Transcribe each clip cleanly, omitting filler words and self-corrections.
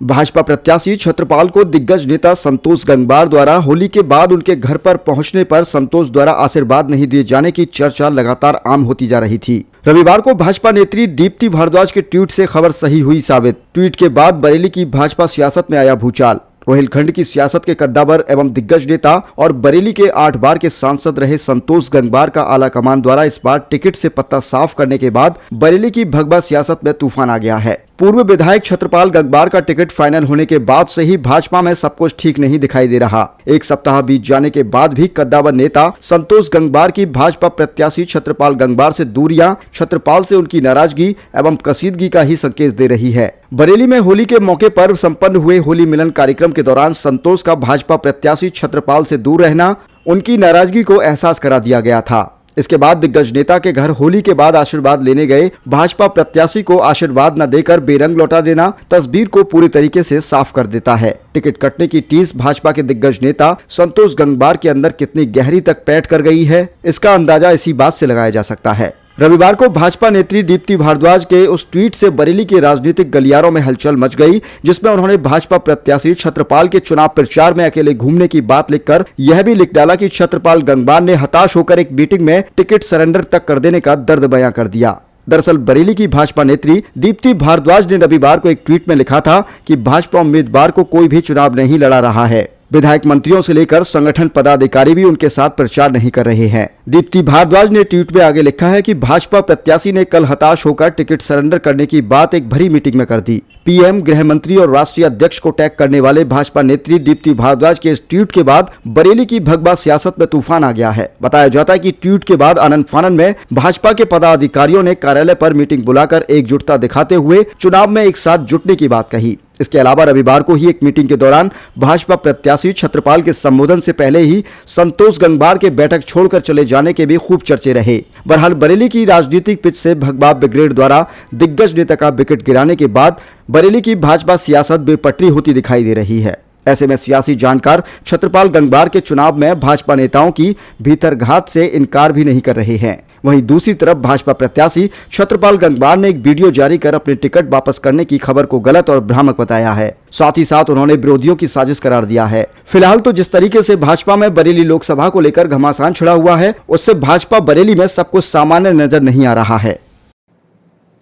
भाजपा प्रत्याशी छत्रपाल को दिग्गज नेता संतोष गंगवार द्वारा होली के बाद उनके घर पर पहुंचने पर संतोष द्वारा आशीर्वाद नहीं दिए जाने की चर्चा लगातार आम होती जा रही थी। रविवार को भाजपा नेत्री दीप्ति भारद्वाज के ट्वीट से खबर सही हुई साबित। ट्वीट के बाद बरेली की भाजपा सियासत में आया भूचाल। रोहिलखंड की सियासत के कद्दावर एवं दिग्गज नेता और बरेली के 8 बार के सांसद रहे संतोष गंगवार का आला कमान द्वारा इस बार टिकट से पत्ता साफ करने के बाद बरेली की भगवा सियासत में तूफान आ गया है। पूर्व विधायक छत्रपाल गंगवार का टिकट फाइनल होने के बाद से ही भाजपा में सब कुछ ठीक नहीं दिखाई दे रहा। एक सप्ताह बीत जाने के बाद भी कद्दावर नेता संतोष गंगवार की भाजपा प्रत्याशी छत्रपाल गंगवार से दूरियां छत्रपाल से उनकी नाराजगी एवं कसीदगी का ही संकेत दे रही है। बरेली में होली के मौके पर संपन्न हुए होली मिलन कार्यक्रम के दौरान संतोष का भाजपा प्रत्याशी छत्रपाल से दूर रहना उनकी नाराजगी को एहसास करा दिया गया था। इसके बाद दिग्गज नेता के घर होली के बाद आशीर्वाद लेने गए भाजपा प्रत्याशी को आशीर्वाद न देकर बेरंग लौटा देना तस्वीर को पूरी तरीके से साफ कर देता है। टिकट कटने की टीस भाजपा के दिग्गज नेता संतोष गंगवार के अंदर कितनी गहरी तक पैठ कर गई है, इसका अंदाजा इसी बात से लगाया जा सकता है। रविवार को भाजपा नेत्री दीप्ति भारद्वाज के उस ट्वीट से बरेली के राजनीतिक गलियारों में हलचल मच गई, जिसमें उन्होंने भाजपा प्रत्याशी छत्रपाल के चुनाव प्रचार में अकेले घूमने की बात लिखकर यह भी लिख डाला कि छत्रपाल गंगवार ने हताश होकर एक मीटिंग में टिकट सरेंडर तक कर देने का दर्द बयां कर दिया। दरअसल बरेली की भाजपा नेत्री दीप्ति भारद्वाज ने रविवार को एक ट्वीट में लिखा था कि भाजपा उम्मीदवार को कोई भी चुनाव नहीं लड़ा रहा है। विधायक मंत्रियों से लेकर संगठन पदाधिकारी भी उनके साथ प्रचार नहीं कर रहे हैं। दीप्ति भारद्वाज ने ट्वीट में आगे लिखा है कि भाजपा प्रत्याशी ने कल हताश होकर टिकट सरेंडर करने की बात एक भरी मीटिंग में कर दी। पीएम, गृह मंत्री और राष्ट्रीय अध्यक्ष को टैग करने वाले भाजपा नेत्री दीप्ति भारद्वाज के इस ट्वीट के बाद बरेली की भगवा सियासत में तूफान आ गया है। बताया जाता है कि ट्वीट के बाद आनन फानन में भाजपा के पदाधिकारियों ने कार्यालय पर मीटिंग बुलाकर एकजुटता दिखाते हुए चुनाव में एक साथ जुटने की बात कही। इसके अलावा रविवार को ही एक मीटिंग के दौरान भाजपा प्रत्याशी छत्रपाल के संबोधन से पहले ही संतोष गंगवार के बैठक छोड़कर चले जाने के भी खूब चर्चे रहे। बहरहाल बरेली की राजनीतिक पिच से भगवा ब्रिगेड द्वारा दिग्गज नेता का विकेट गिराने के बाद बरेली की भाजपा सियासत बेपटरी होती दिखाई दे रही है। ऐसे में सियासी जानकार छत्रपाल गंगवार के चुनाव में भाजपा नेताओं की भीतरघात से इनकार भी नहीं कर रहे हैं। वहीं दूसरी तरफ भाजपा प्रत्याशी छत्रपाल गंगवार ने एक वीडियो जारी कर अपने टिकट वापस करने की खबर को गलत और भ्रामक बताया है। साथ ही साथ उन्होंने विरोधियों की साजिश करार दिया है। फिलहाल तो जिस तरीके से भाजपा में बरेली लोकसभा को लेकर घमासान छिड़ा हुआ है, उससे भाजपा बरेली में सब कुछ सामान्य नजर नहीं आ रहा है।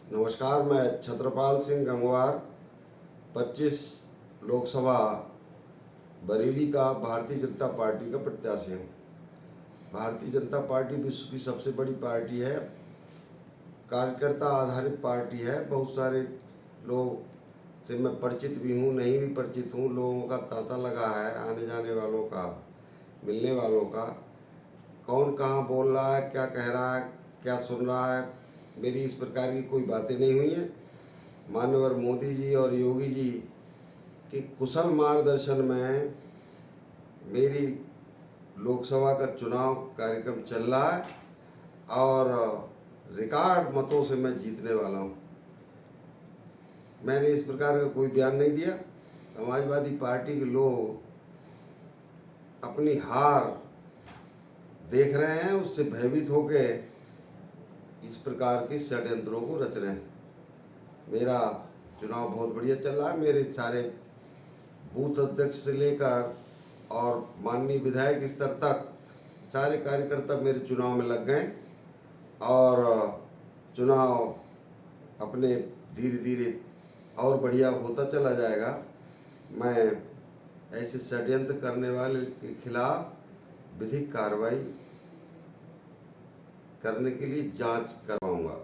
नमस्कार, मैं छत्रपाल सिंह गंगवार 25 लोकसभा बरेली का भारतीय जनता पार्टी का प्रत्याशी हूँ। भारतीय जनता पार्टी विश्व की सबसे बड़ी पार्टी है, कार्यकर्ता आधारित पार्टी है। बहुत सारे लोग से मैं परिचित भी हूँ, नहीं भी परिचित हूँ। लोगों का तांता लगा है, आने जाने वालों का, मिलने वालों का, कौन कहाँ बोल रहा है, क्या कह रहा है, क्या सुन रहा है। मेरी इस प्रकार की कोई बातें नहीं हुई हैं। माननीय मोदी जी और योगी जी के कुशल मार्गदर्शन में मेरी लोकसभा का चुनाव कार्यक्रम चल रहा है और रिकॉर्ड मतों से मैं जीतने वाला हूं। मैंने इस प्रकार का कोई बयान नहीं दिया। समाजवादी पार्टी के लोग अपनी हार देख रहे हैं, उससे भयभीत होकर इस प्रकार के षड्यंत्रों को रच रहे हैं। मेरा चुनाव बहुत बढ़िया चल रहा है। मेरे सारे बूथ अध्यक्ष से लेकर और माननीय विधायक स्तर तक सारे कार्यकर्ता मेरे चुनाव में लग गए और चुनाव अपने धीरे धीरे और बढ़िया होता चला जाएगा। मैं ऐसे षड्यंत्र करने वाले के खिलाफ विधिक कार्रवाई करने के लिए जांच करवाऊंगा।